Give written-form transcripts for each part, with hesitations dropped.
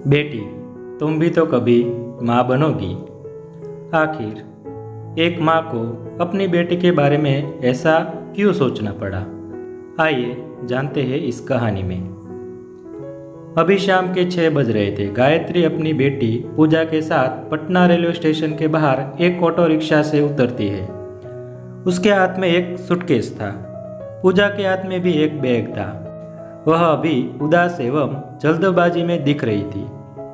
बेटी, तुम भी तो कभी माँ बनोगी। आखिर एक माँ को अपनी बेटी के बारे में ऐसा क्यों सोचना पड़ा? आइए जानते हैं इस कहानी में। अभी शाम के 6 बज रहे थे। गायत्री अपनी बेटी पूजा के साथ पटना रेलवे स्टेशन के बाहर एक ऑटो रिक्शा से उतरती है। उसके हाथ में एक सूटकेस था। पूजा के हाथ में भी एक बैग था। वह अभी उदास एवं जल्दबाजी में दिख रही थी।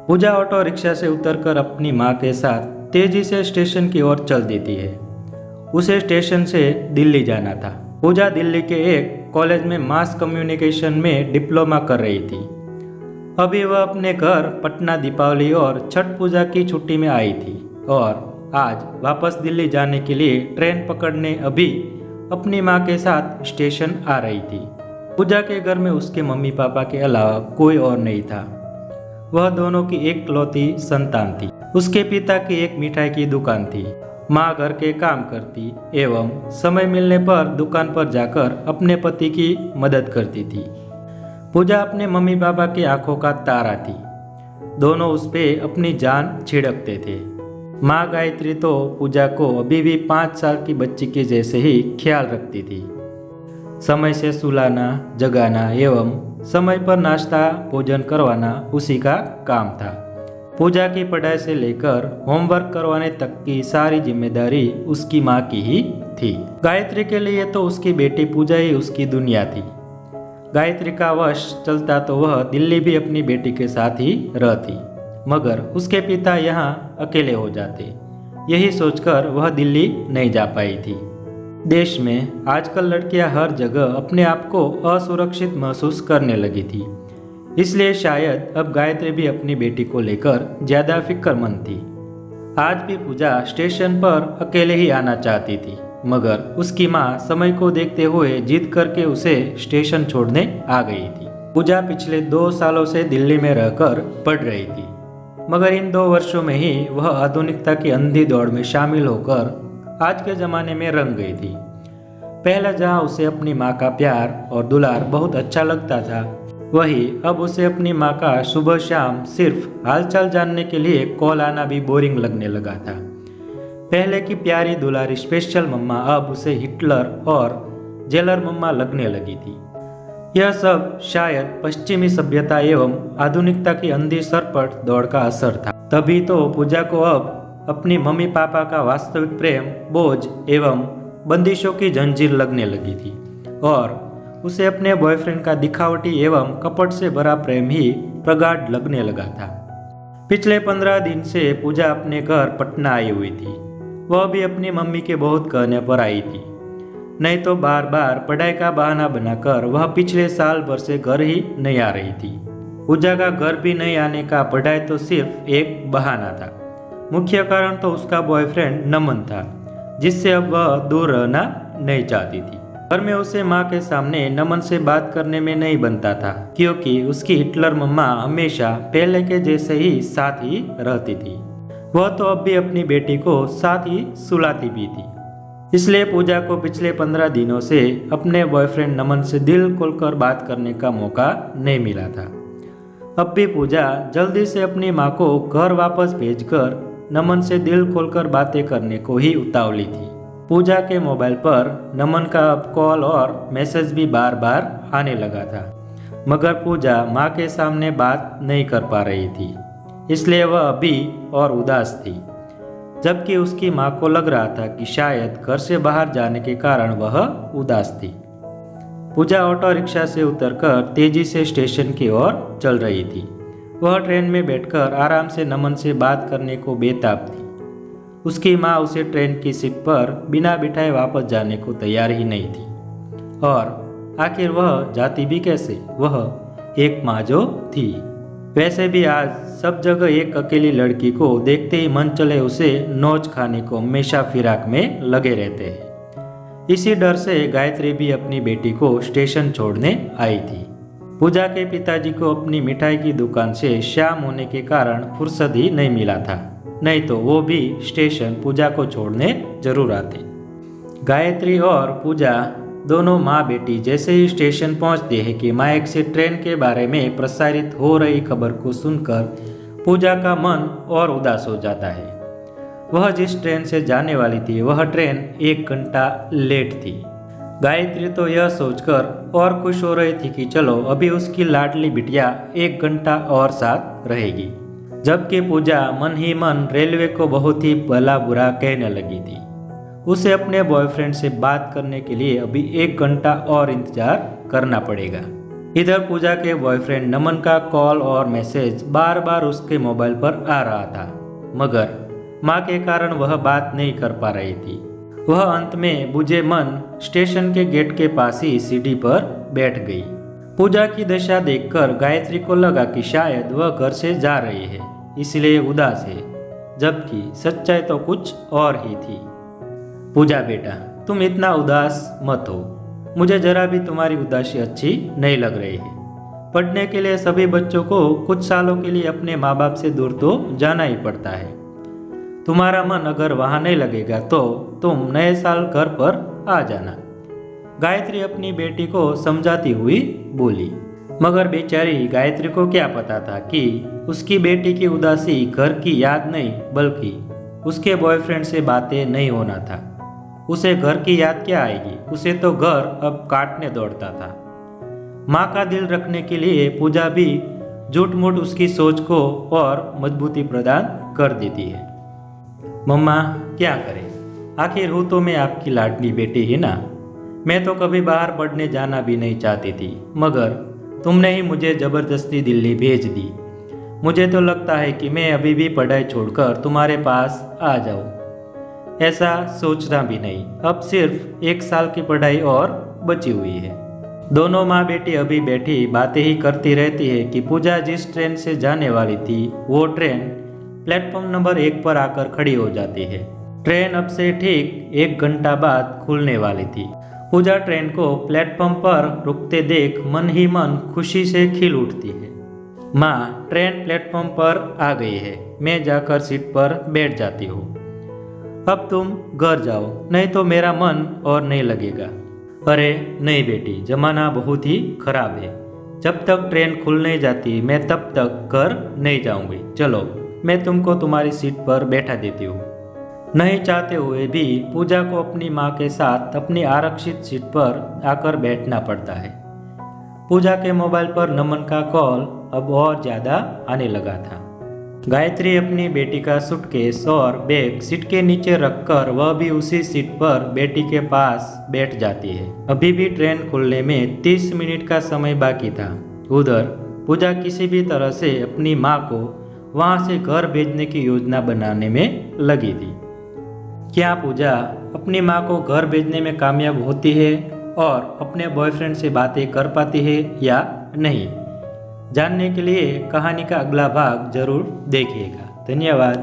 पूजा ऑटो रिक्शा से उतरकर अपनी माँ के साथ तेजी से स्टेशन की ओर चल देती है। उसे स्टेशन से दिल्ली जाना था। पूजा दिल्ली के एक कॉलेज में मास कम्युनिकेशन में डिप्लोमा कर रही थी। अभी वह अपने घर पटना दीपावली और छठ पूजा की छुट्टी में आई थी और आज वापस दिल्ली जाने के लिए ट्रेन पकड़ने अभी अपनी माँ के साथ स्टेशन आ रही थी। पूजा के घर में उसके मम्मी पापा के अलावा कोई और नहीं था। वह दोनों की एकलौती संतान थी। उसके पिता की एक मिठाई की दुकान थी। माँ घर के काम करती एवं समय मिलने पर दुकान पर जाकर अपने पति की मदद करती थी। पूजा अपने मम्मी पापा की आंखों का तारा थी। दोनों उस पे अपनी जान छिड़कते थे। माँ गायत्री तो पूजा को अभी भी 5 साल की बच्ची के जैसे ही ख्याल रखती थी। समय से सुलाना, जगाना एवं समय पर नाश्ता भोजन करवाना उसी का काम था। पूजा की पढ़ाई से लेकर होमवर्क करवाने तक की सारी जिम्मेदारी उसकी माँ की ही थी। गायत्री के लिए तो उसकी बेटी पूजा ही उसकी दुनिया थी। गायत्री का वश चलता तो वह दिल्ली भी अपनी बेटी के साथ ही रहती, मगर उसके पिता यहाँ अकेले हो जाते। यही सोचकर वह दिल्ली नहीं जा पाई थी। देश में आजकल लड़कियां हर जगह अपने आप को असुरक्षित महसूस करने लगी थी। इसलिए शायद अब गायत्री भी अपनी बेटी को लेकर ज्यादा फिक्रमंद थी। आज भी पूजा स्टेशन पर अकेले ही आना चाहती थी, मगर उसकी माँ समय को देखते हुए जिद करके उसे स्टेशन छोड़ने आ गई थी। पूजा पिछले 2 सालों से दिल्ली में रहकर पढ़ रही थी, मगर इन 2 वर्षों में ही वह आधुनिकता की अंधी दौड़ में शामिल होकर आज के ज़माने में रंग गई थी। पहले जहाँ उसे अपनी माँ का प्यार और दुलार बहुत अच्छा लगता था, वही अब उसे अपनी माँ का सुबह शाम सिर्फ हालचाल जानने के लिए कॉल आना भी बोरिंग लगने लगा था। पहले की प्यारी दुलारी स्पेशल मम्मा अब उसे हिटलर और जेलर मम्मा लगने लगी थी। यह सब शायद पश्चिमी सभ्यता एवं आधुनिकता की अंधी सरपट दौड़ का असर था। तभी तो पूजा को अब अपनी मम्मी पापा का वास्तविक प्रेम बोझ एवं बंदिशों की जंजीर लगने लगी थी और उसे अपने बॉयफ्रेंड का दिखावटी एवं कपट से भरा प्रेम ही प्रगाढ़ लगने लगा था। पिछले 15 दिन से पूजा अपने घर पटना आई हुई थी। वह भी अपनी मम्मी के बहुत कहने पर आई थी, नहीं तो बार बार पढ़ाई का बहाना बनाकर वह पिछले साल भर से घर ही नहीं आ रही थी। पूजा का घर भी नहीं आने का पढ़ाई तो सिर्फ एक बहाना था। मुख्य कारण तो उसका बॉयफ्रेंड नमन था, जिससे अब वह दूर रहना नहीं चाहती थी। घर में उसे माँ के सामने नमन से बात करने में नहीं बनता था, क्योंकि उसकी हिटलर मम्मा हमेशा पहले के जैसे ही साथ ही रहती थी। वह तो अब भी अपनी बेटी को साथ ही सुलाती भी थी। इसलिए पूजा को पिछले 15 दिनों से अपने बॉयफ्रेंड नमन से दिल खोलकर बात करने का मौका नहीं मिला था। अब भी पूजा जल्दी से अपनी माँ को घर वापस भेजकर नमन से दिल खोलकर बातें करने को ही उतावली थी। पूजा के मोबाइल पर नमन का अब कॉल और मैसेज भी बार बार आने लगा था, मगर पूजा माँ के सामने बात नहीं कर पा रही थी। इसलिए वह अभी और उदास थी, जबकि उसकी माँ को लग रहा था कि शायद घर से बाहर जाने के कारण वह उदास थी। पूजा ऑटो रिक्शा से उतरकर तेजी से स्टेशन की ओर चल रही थी। वह ट्रेन में बैठकर आराम से नमन से बात करने को बेताब थी। उसकी माँ उसे ट्रेन की सीट पर बिना बिठाए वापस जाने को तैयार ही नहीं थी, और आखिर वह जाती भी कैसे? वह एक माँ जो थी। वैसे भी आज सब जगह एक अकेली लड़की को देखते ही मन चले उसे नोच खाने को हमेशा फिराक में लगे रहते हैं। इसी डर से गायत्री भी अपनी बेटी को स्टेशन छोड़ने आई थी। पूजा के पिताजी को अपनी मिठाई की दुकान से शाम होने के कारण फुर्सत ही नहीं मिला था, नहीं तो वो भी स्टेशन पूजा को छोड़ने जरूर आते। गायत्री और पूजा दोनों माँ बेटी जैसे ही स्टेशन पहुंचते हैं कि माइक से ट्रेन के बारे में प्रसारित हो रही खबर को सुनकर पूजा का मन और उदास हो जाता है। वह जिस ट्रेन से जाने वाली थी वह ट्रेन 1 घंटा लेट थी। गायत्री तो यह सोचकर और खुश हो रही थी कि चलो अभी उसकी लाडली बिटिया 1 घंटा और साथ रहेगी, जबकि पूजा मन ही मन रेलवे को बहुत ही भला बुरा कहने लगी थी। उसे अपने बॉयफ्रेंड से बात करने के लिए अभी 1 घंटा और इंतजार करना पड़ेगा। इधर पूजा के बॉयफ्रेंड नमन का कॉल और मैसेज बार बार उसके मोबाइल पर आ रहा था, मगर माँ के कारण वह बात नहीं कर पा रही थी। वह अंत में बुझे मन स्टेशन के गेट के पास ही सीढ़ी पर बैठ गई। पूजा की दशा देखकर गायत्री को लगा कि शायद वह घर से जा रही है, इसलिए उदास है, जबकि सच्चाई तो कुछ और ही थी। पूजा बेटा, तुम इतना उदास मत हो, मुझे जरा भी तुम्हारी उदासी अच्छी नहीं लग रही है। पढ़ने के लिए सभी बच्चों को कुछ सालों के लिए अपने माँ बाप से दूर तो जाना ही पड़ता है। तुम्हारा मन अगर वहाँ नहीं लगेगा तो तुम नए साल घर पर आ जाना, गायत्री अपनी बेटी को समझाती हुई बोली। मगर बेचारी गायत्री को क्या पता था कि उसकी बेटी की उदासी घर की याद नहीं बल्कि उसके बॉयफ्रेंड से बातें नहीं होना था। उसे घर की याद क्या आएगी, उसे तो घर अब काटने दौड़ता था। माँ का दिल रखने के लिए पूजा भी झूठ मूठ उसकी सोच को और मजबूती प्रदान कर देती है। मम्मा क्या करें, आखिर हूँ तो मैं आपकी लाडली बेटी ही ना। मैं तो कभी बाहर पढ़ने जाना भी नहीं चाहती थी, मगर तुमने ही मुझे ज़बरदस्ती दिल्ली भेज दी। मुझे तो लगता है कि मैं अभी भी पढ़ाई छोड़कर तुम्हारे पास आ जाऊँ। ऐसा सोचना भी नहीं, अब सिर्फ 1 साल की पढ़ाई और बची हुई है। दोनों माँ बेटी अभी बैठी बातें ही करती रहती है कि पूजा जिस ट्रेन से जाने वाली थी वो ट्रेन प्लेटफॉर्म नंबर 1 पर आकर खड़ी हो जाती है। ट्रेन अब से ठीक 1 घंटा बाद खुलने वाली थी। पूजा ट्रेन को प्लेटफॉर्म पर रुकते देख मन ही मन खुशी से खिल उठती है। माँ, ट्रेन प्लेटफॉर्म पर आ गई है, मैं जाकर सीट पर बैठ जाती हूँ। अब तुम घर जाओ, नहीं तो मेरा मन और नहीं लगेगा। अरे नहीं बेटी, जमाना बहुत ही खराब है, जब तक ट्रेन खुल नहीं जाती मैं तब तक घर नहीं जाऊंगी। चलो मैं तुमको तुम्हारी सीट पर बैठा देती हूँ। नहीं चाहते हुए भी पूजा को अपनी माँ के साथ अपनी आरक्षित सीट पर आकर बैठना पड़ता है। पूजा के मोबाइल पर नमन का कॉल अब और ज़्यादा आने लगा था। गायत्री अपनी बेटी का सूटकेस और बैग सीट के नीचे रखकर वह भी उसी सीट पर बेटी के पास बैठ जाती है। अभी भी ट्रेन खुलने में 30 मिनट का समय बाकी था। उधर पूजा किसी भी तरह से अपनी माँ को वहाँ से घर भेजने की योजना बनाने में लगी थी। क्या पूजा अपनी माँ को घर भेजने में कामयाब होती है और अपने बॉयफ्रेंड से बातें कर पाती है या नहीं? जानने के लिए कहानी का अगला भाग जरूर देखिएगा। धन्यवाद।